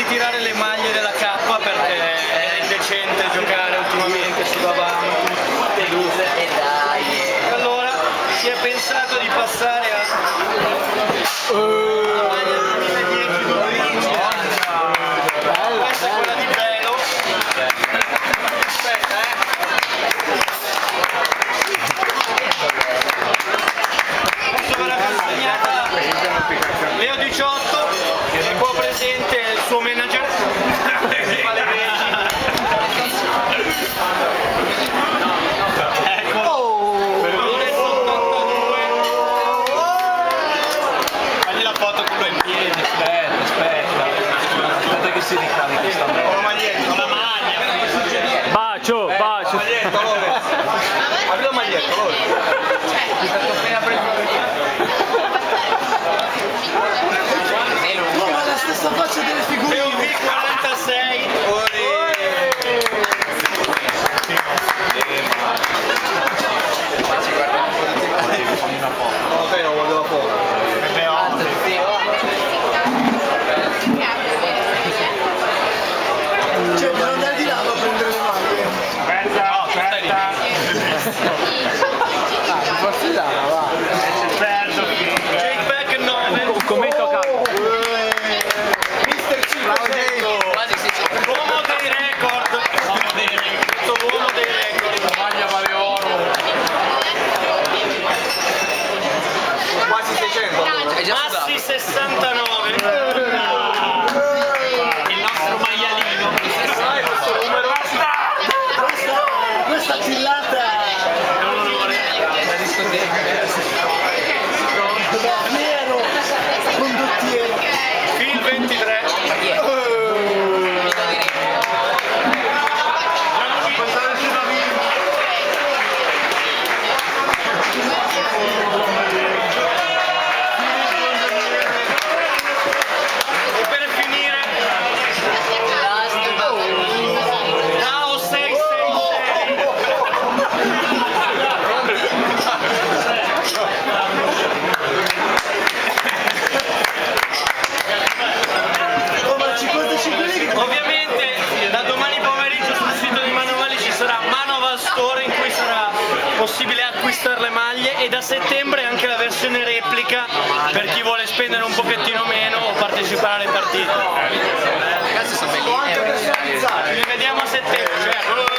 ritirare le maglie della K perché è indecente giocare ultimamente, sudavamo tutte due. E dai! Allora si è pensato di passare a... la maglia del 2010 Luigi. Questa è quella di Belo. Aspetta, Adesso verrà consegnata Leo 18, che qua presente il suo manager. Si ricarica questa maglietta, la maglia. Bacio, bacio. Apri la maglietta, È stato appena preso. Ma la stessa faccia delle figurine. V46. Ok, non volevo fuori. Cioè, bisogna andare di là a prendere le maglie. Aspetta, aspetta. Forse là, va. Jake Beck 9. Commento a caso. Mister 500. L'uomo dei record. L'uomo dei record. La maglia vale oro. Quasi 600. Massi 69. Il nostro maialino. Questa chillata. Nero. Condottiero. Phil 23. E per finire Dao 666. Ovviamente da domani pomeriggio sul sito di Manovali ci sarà Manoval Store in cui sarà possibile acquistare le maglie e da settembre anche la versione replica per chi vuole spendere un pochettino meno o partecipare alle partite. Ragazzi sono belli. Ci vediamo a settembre.